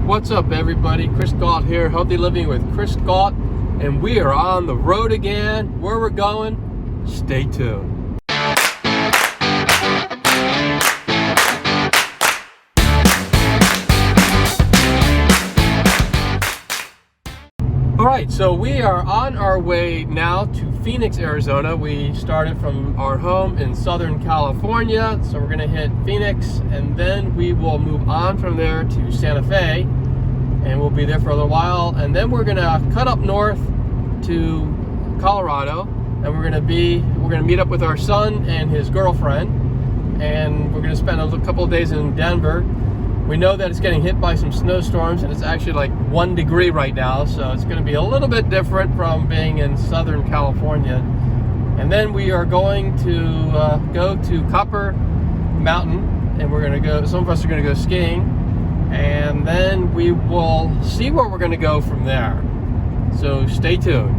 What's up, everybody? Chris Gault here, Healthy Living with Chris Gault, and we are on the road again. Where we're going, stay tuned. Alright, so we are on our way now to Phoenix, Arizona. We started from our home in Southern California, so we're going to hit Phoenix, and then we will move on from there to Santa Fe, and we'll be there for a little while, and then we're going to cut up north to Colorado, and we're going to meet up with our son and his girlfriend, and we're going to spend a couple of days in Denver. We know that it's getting hit by some snowstorms, and it's actually like 1 degree right now, so it's going to be a little bit different from being in Southern California. And then we are going to go to Copper Mountain, and we're going to go, some of us are going to go skiing, and then we will see where we're going to go from there. So stay tuned.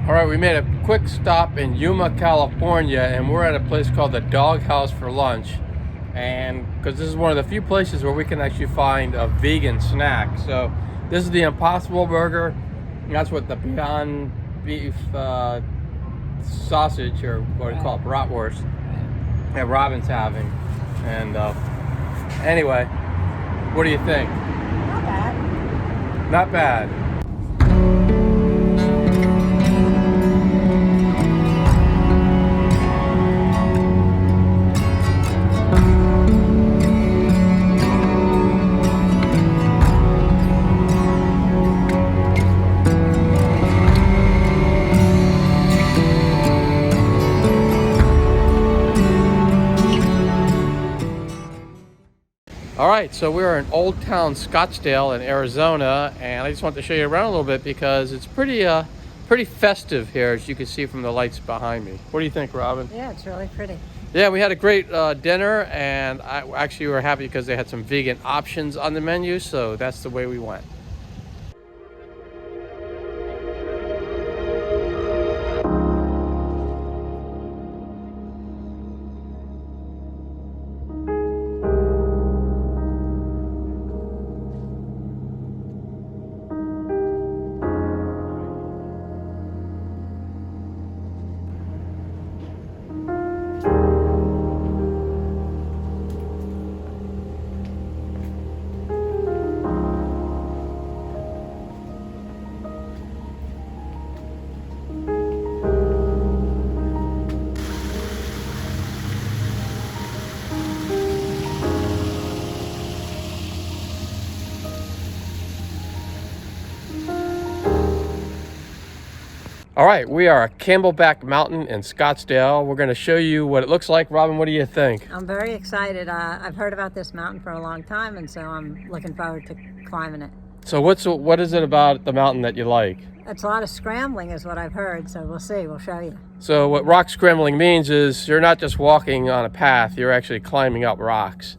Alright, we made a quick stop in Yuma, California, and we're at a place called the Dog House for lunch. And because this is one of the few places where we can actually find a vegan snack. So this is the Impossible Burger. And that's what the Beyond Beef sausage, or what do you call it, bratwurst, that Robyn's having. And anyway, what do you think? Not bad. Not bad. Alright, so we're in Old Town Scottsdale in Arizona, and I just want to show you around a little bit because it's pretty festive here, as you can see from the lights behind me. What do you think, Robyn? Yeah, it's really pretty. Yeah, we had a great dinner, and we were happy because they had some vegan options on the menu, so that's the way we went. All right, we are at Camelback Mountain in Scottsdale. We're going to show you what it looks like. Robyn, what do you think? I'm very excited. I've heard about this mountain for a long time, and so I'm looking forward to climbing it. So what is it about the mountain that you like? It's a lot of scrambling is what I've heard, so we'll see. We'll show you. So what rock scrambling means is you're not just walking on a path, you're actually climbing up rocks.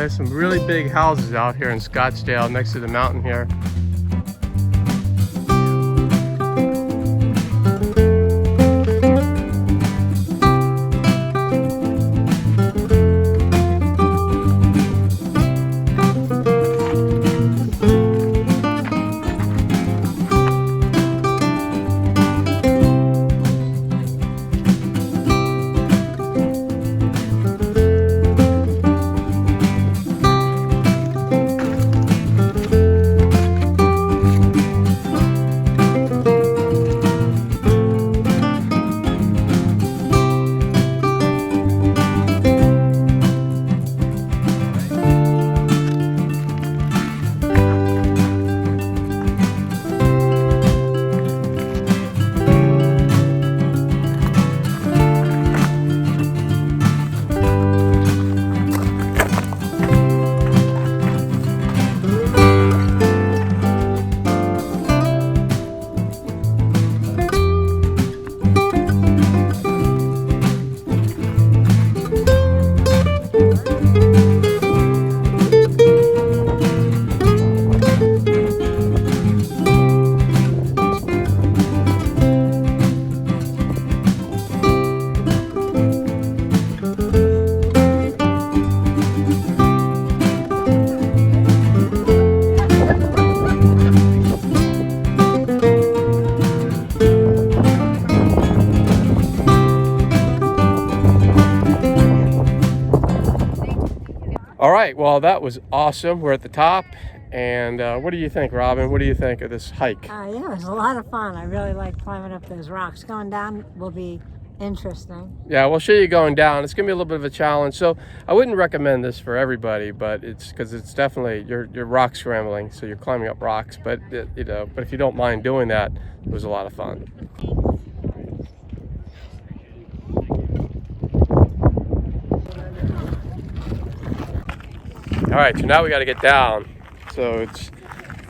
There's some really big houses out here in Scottsdale next to the mountain here. All right, well, that was awesome. We're at the top, and what do you think, Robyn? What do you think of this hike? Yeah, it was a lot of fun. I really like climbing up those rocks. Going down will be interesting. Yeah, we'll show you going down. It's gonna be a little bit of a challenge, so I wouldn't recommend this for everybody, but it's because it's definitely you're rock scrambling, so you're climbing up rocks. But but if you don't mind doing that, it was a lot of fun. All right, so now we got to get down. So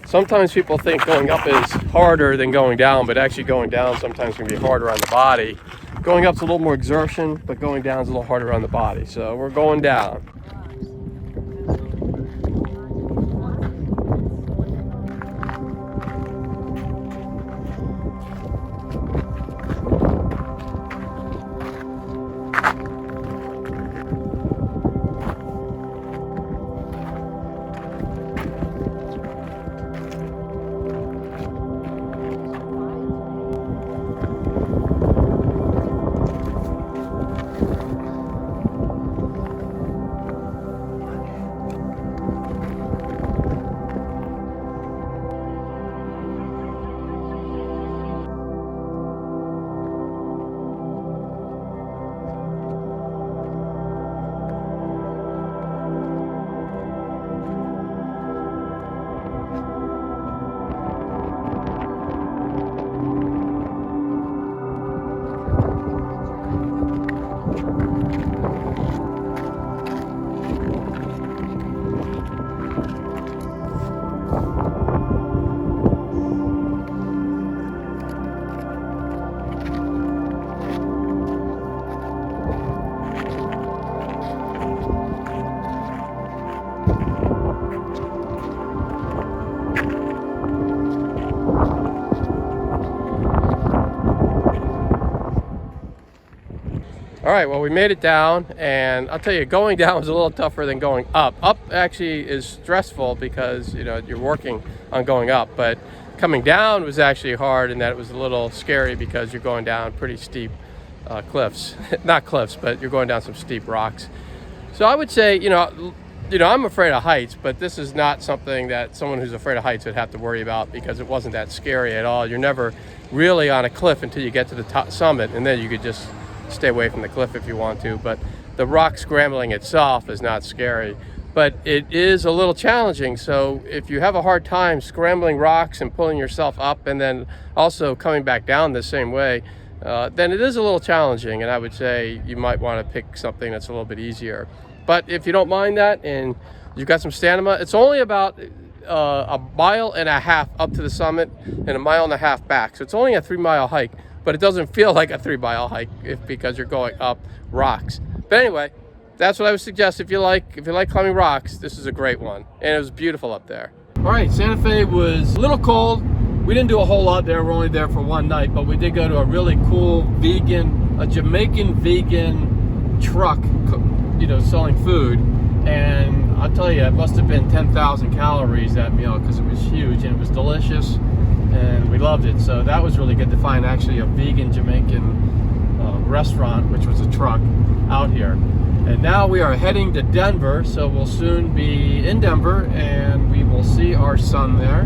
sometimes people think going up is harder than going down, but actually going down sometimes can be harder on the body. Going up's a little more exertion, but going down is a little harder on the body. So we're going down. All right, well, we made it down, and I'll tell you, going down was a little tougher than going up. Up actually is stressful because, you're working on going up, but coming down was actually hard, and that it was a little scary because you're going down pretty steep cliffs. Not cliffs, but you're going down some steep rocks. So I would say, I'm afraid of heights, but this is not something that someone who's afraid of heights would have to worry about because it wasn't that scary at all. You're never really on a cliff until you get to the top summit, and then you could just stay away from the cliff if you want to, but the rock scrambling itself is not scary, but it is a little challenging. So if you have a hard time scrambling rocks and pulling yourself up and then also coming back down the same way, then it is a little challenging, and I would say you might want to pick something that's a little bit easier. But if you don't mind that and you've got some stamina, it's only about a mile and a half up to the summit and a mile and a half back, so it's only a 3-mile hike, but it doesn't feel like a 3-mile hike because you're going up rocks. But anyway, that's what I would suggest if you like climbing rocks. This is a great one, and it was beautiful up there. All right, Santa Fe was a little cold. We didn't do a whole lot there. We're only there for one night, but we did go to a really cool a Jamaican vegan truck, you know, selling food. And I'll tell you, it must have been 10,000 calories, that meal, because it was huge and it was delicious, and we loved it. So that was really good to find actually a vegan Jamaican restaurant, which was a truck out here. And now we are heading to Denver, so we'll soon be in Denver, and we will see our son there,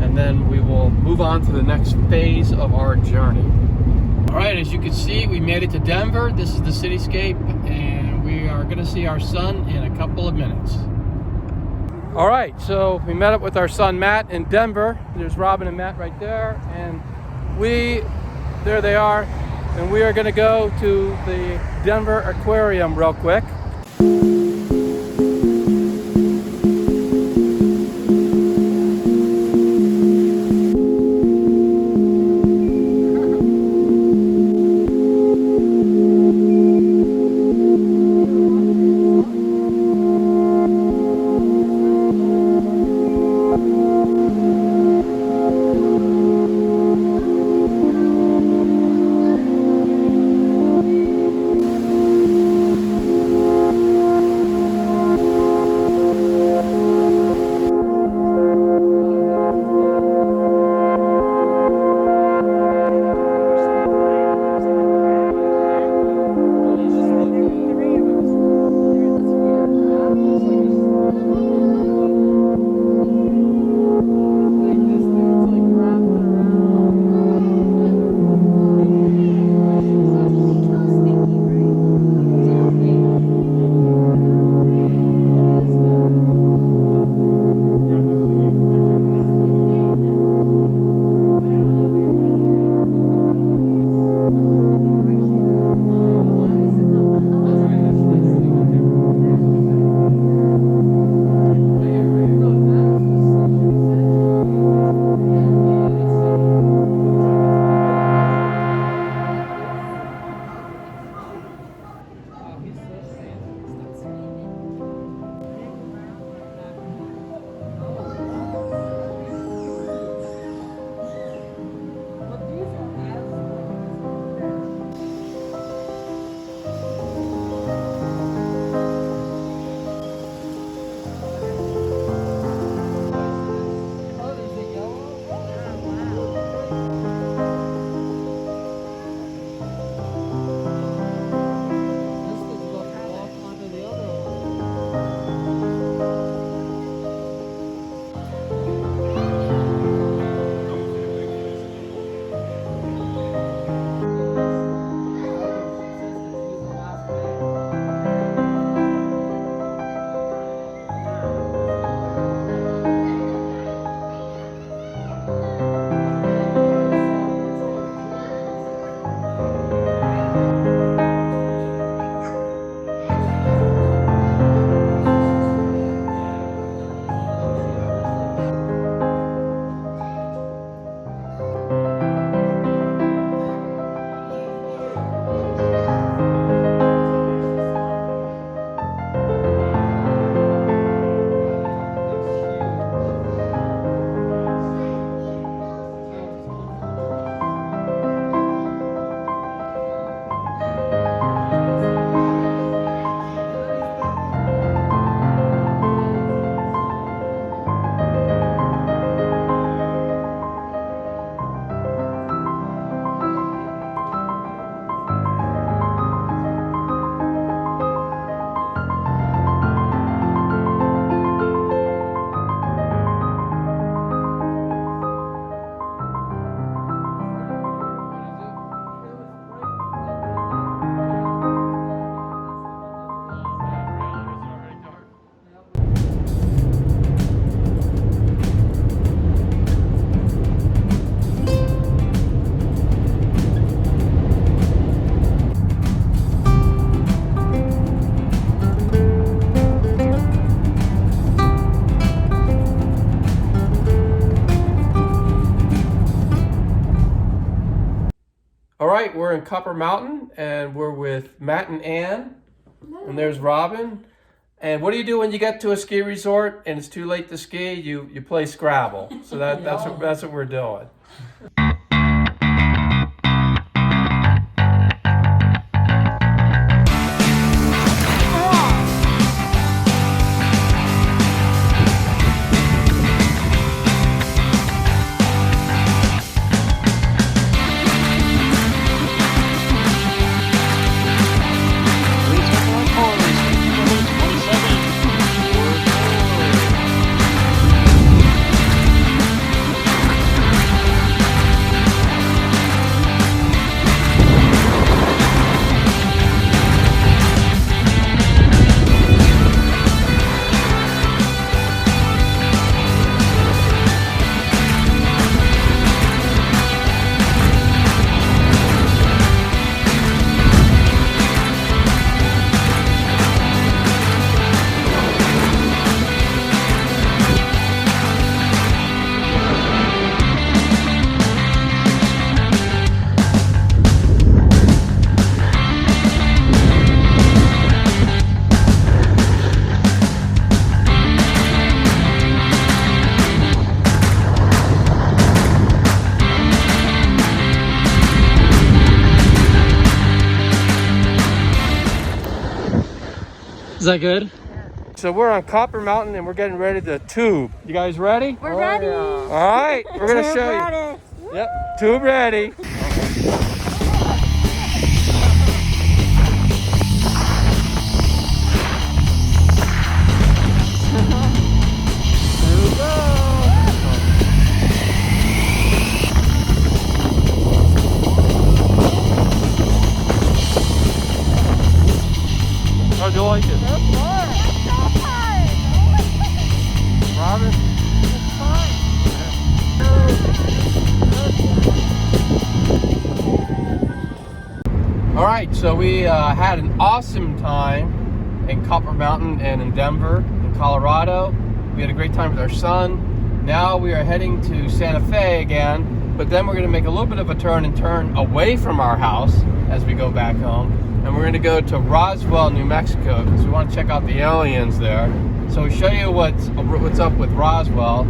and then we will move on to the next phase of our journey. All right, as you can see, we made it to Denver. This is the cityscape, and we are going to see our son in a couple of minutes. All right, so we met up with our son Matt in Denver. There's Robyn and Matt right there, and there they are, and we are going to go to the Denver Aquarium real quick. All right, we're in Copper Mountain, and we're with Matt and Ann. And there's Robyn. And what do you do when you get to a ski resort and it's too late to ski? You play Scrabble. So that's what we're doing. Is that good? So we're on Copper Mountain and we're getting ready to tube. You guys ready? We're ready. All right, we're gonna Tube show ready. you. Yep, tube ready. How'd you like it? Robyn? All right, so we had an awesome time in Copper Mountain and in Denver, in Colorado. We had a great time with our son. Now we are heading to Santa Fe again, but then we're gonna make a little bit of a turn and turn away from our house as we go back home. And we're gonna go to Roswell, New Mexico, because we want to check out the aliens there. So we'll show you what's up with Roswell,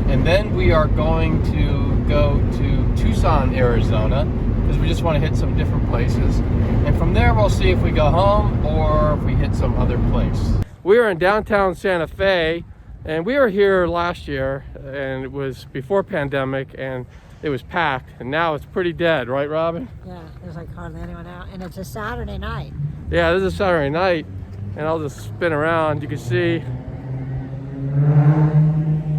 and then we are going to go to Tucson, Arizona, because we just want to hit some different places. And from there, we'll see if we go home or if we hit some other place. We are in downtown Santa Fe, and we were here last year, and it was before pandemic, and it was packed, and now it's pretty dead, right, Robyn? Yeah, there's like hardly anyone out, and it's a Saturday night. Yeah, this is a Saturday night, and I'll just spin around. You can see,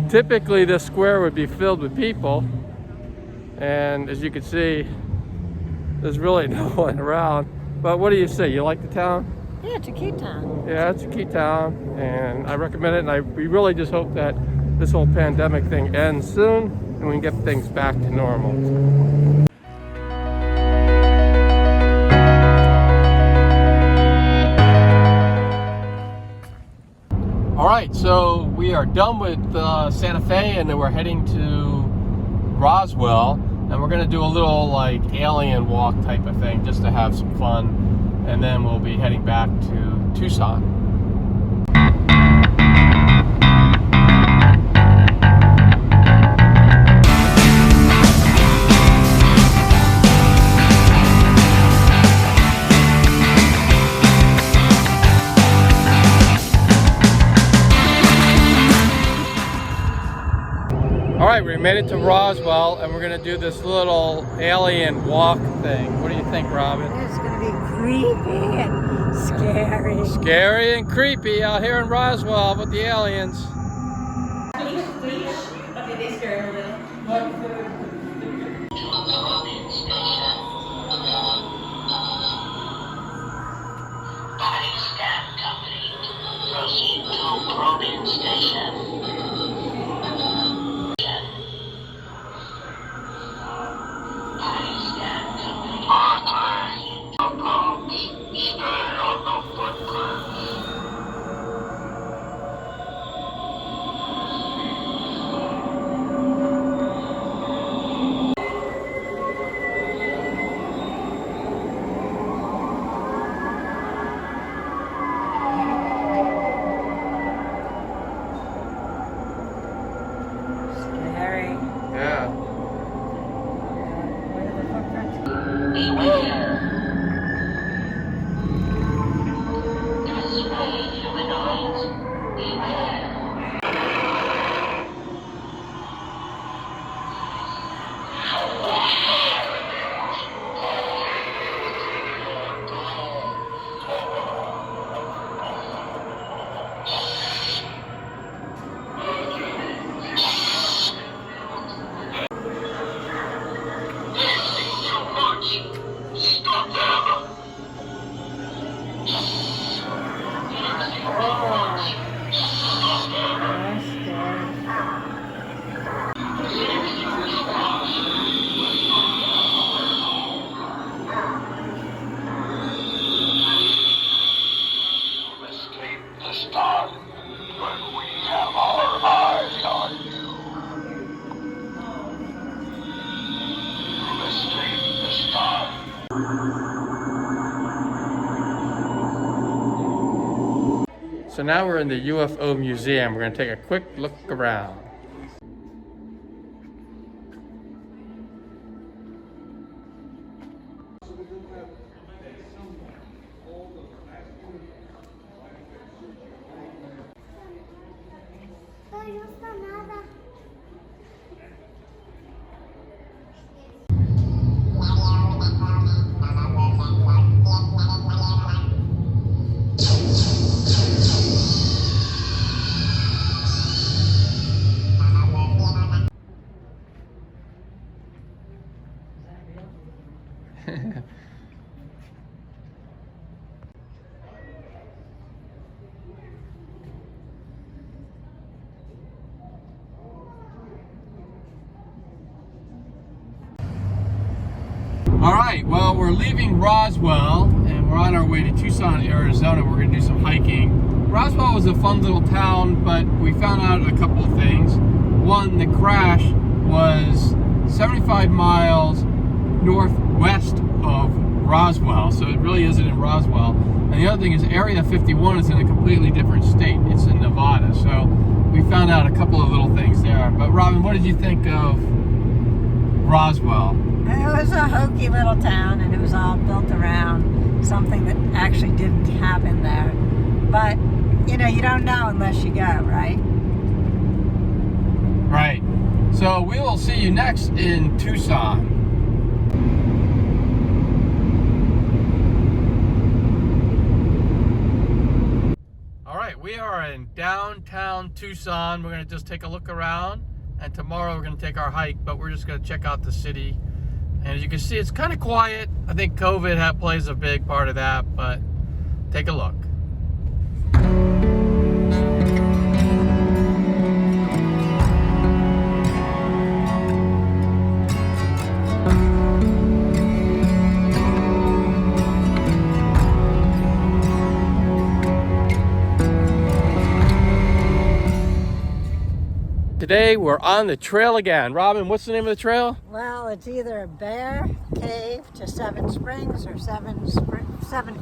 typically this square would be filled with people, and as you can see, there's really no one around. But what do you say? You like the town? Yeah, it's a cute town. Yeah, it's a cute town, and I recommend it, and we really just hope that this whole pandemic thing ends soon, and we can get things back to normal. All right, so we are done with Santa Fe, and then we're heading to Roswell, and we're gonna do a little like alien walk type of thing just to have some fun, and then we'll be heading back to Tucson. All right, we made it to Roswell, and we're gonna do this little alien walk thing. What do you think, Robyn? It's gonna be creepy and scary. Scary and creepy out here in Roswell with the aliens. Did they scare you a little? Body scan complete. Proceed to probing station. So now we're in the UFO museum. We're gonna take a quick look around. All right, well, we're leaving Roswell and we're on our way to Tucson, Arizona. We're gonna do some hiking. Roswell was a fun little town, but we found out a couple of things. One, the crash was 75 miles northwest of Roswell, so it really isn't in Roswell. And the other thing is Area 51 is in a completely different state. It's in Nevada, so we found out a couple of little things there. But Robyn, what did you think of Roswell? It was a hokey little town, and it was all built around something that actually didn't happen there. But, you know, you don't know unless you go, right? Right. So we will see you next in Tucson. All right, we are in downtown Tucson. We're going to just take a look around, and tomorrow we're going to take our hike, but we're just going to check out the city. And as you can see, it's kind of quiet. I think COVID plays a big part of that, but take a look. Today we're on the trail again. Robyn, what's the name of the trail? Well, it's either Bear Cave to Seven Springs or Seven Falls, or Seven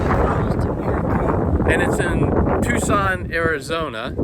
Falls to Bear Cave. And it's in Tucson, Arizona.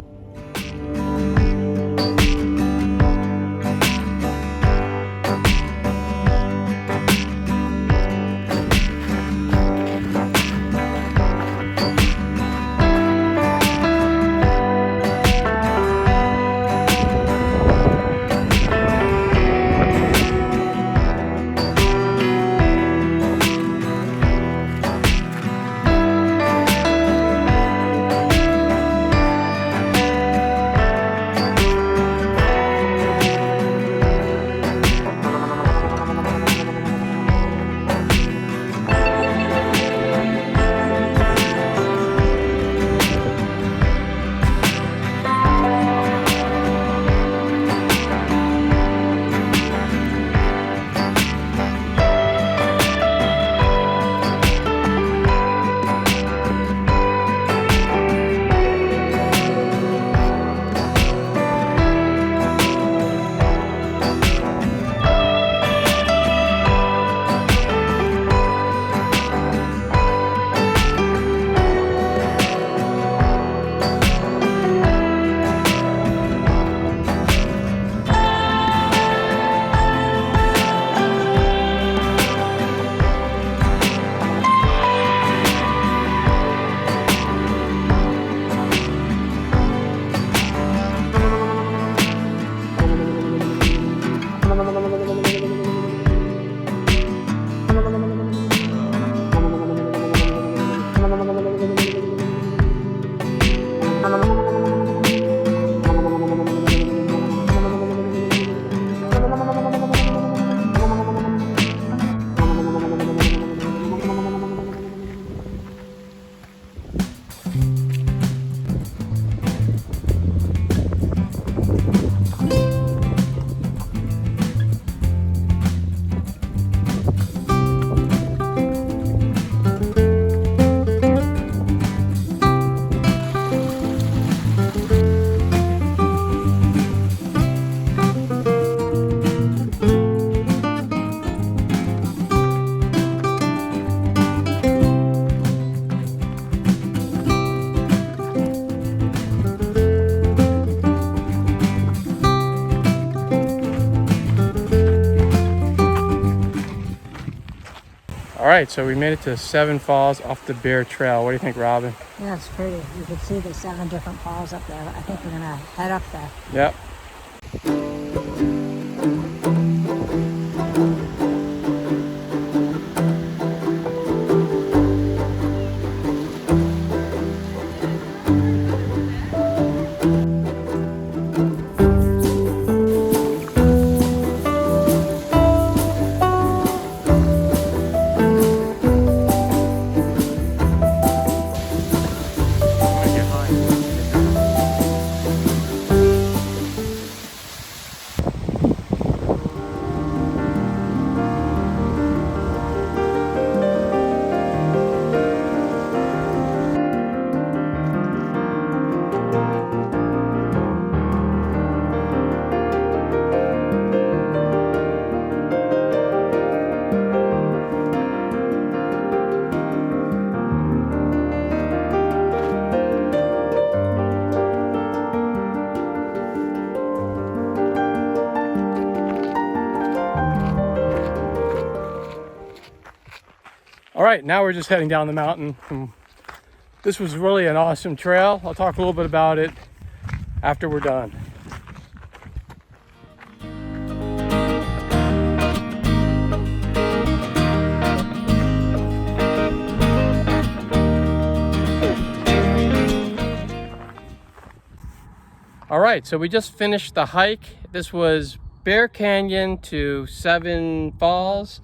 right, so we made it to 7 Falls off the Bear Trail. What do you think, Robyn? Yeah, it's pretty. You can see the 7 different falls up there. I think we're gonna head up there. Yep. All right, now we're just heading down the mountain. This was really an awesome trail. I'll talk a little bit about it after we're done. All right, so we just finished the hike. This was Bear Canyon to 7 Falls.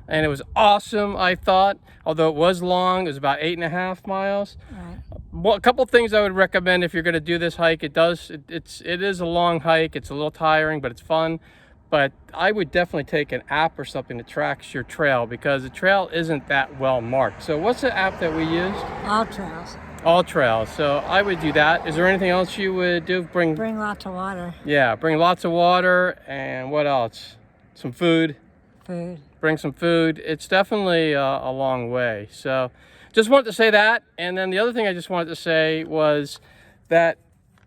And it was awesome, I thought. Although it was long, it was about 8.5 miles. Right. Well, a couple things I would recommend if you're going to do this hike. It is a long hike. It's a little tiring, but it's fun. But I would definitely take an app or something that tracks your trail, because the trail isn't that well marked. So what's the app that we used? All trails. All Trails. So I would do that. Is there anything else you would do? Bring lots of water. Yeah, bring lots of water. And what else? Some food. Food. Bring some food. It's definitely a long way. So just wanted to say that. And then the other thing I just wanted to say was that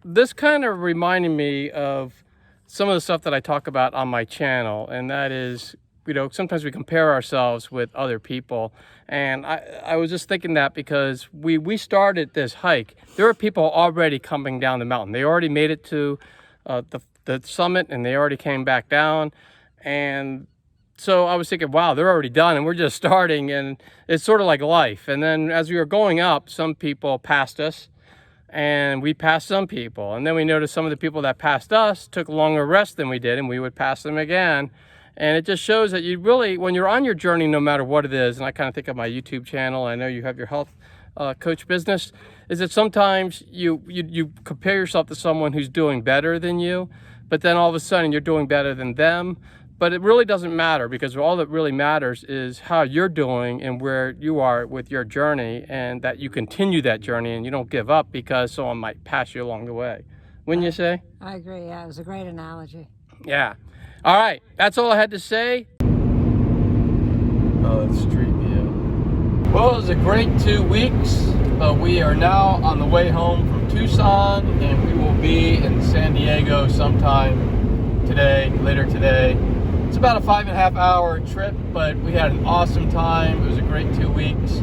this kind of reminded me of some of the stuff that I talk about on my channel. And that is, you know, sometimes we compare ourselves with other people. And I was just thinking that because we started this hike, there were people already coming down the mountain. They already made it to the summit, and they already came back down. And so I was thinking, wow, they're already done and we're just starting. And it's sort of like life. And then as we were going up, some people passed us and we passed some people. And then we noticed some of the people that passed us took longer rest than we did, and we would pass them again. And it just shows that you really, when you're on your journey, no matter what it is, and I kind of think of my YouTube channel, I know you have your health coach business, is that sometimes you compare yourself to someone who's doing better than you, but then all of a sudden you're doing better than them. But it really doesn't matter, because all that really matters is how you're doing and where you are with your journey, and that you continue that journey and you don't give up because someone might pass you along the way. Wouldn't you say? I agree. Yeah, it was a great analogy. Yeah. All right. That's all I had to say. Oh, that's street view. Well, it was a great 2 weeks. We are now on the way home from Tucson, and we will be in San Diego sometime today, later today. It's about a 5.5 hour trip, but we had an awesome time. It was a great 2 weeks,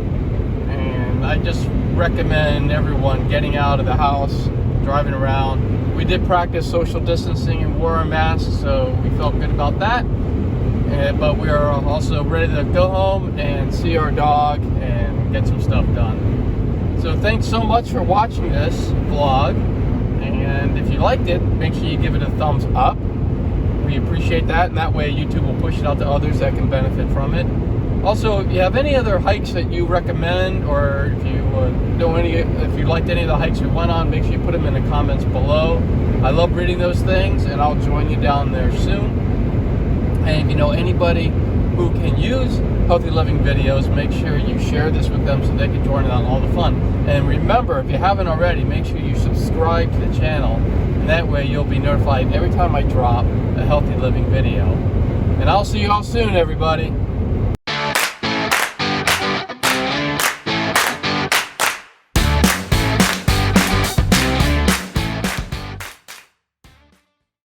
and I just recommend everyone getting out of the house, driving around. We did practice social distancing and wore a mask, so we felt good about that. But we are also ready to go home and see our dog and get some stuff done. So thanks so much for watching this vlog, and if you liked it, make sure you give it a thumbs up. We appreciate that, and that way YouTube will push it out to others that can benefit from it. Also, if you have any other hikes that you recommend, or if you if you liked any of the hikes we went on, make sure you put them in the comments below. I love reading those things, and I'll join you down there soon. And if you know anybody who can use healthy living videos, make sure you share this with them so they can join in on all the fun. And remember, if you haven't already, make sure you subscribe to the channel, and that way you'll be notified every time I drop a healthy living video. And I'll see you all soon, everybody.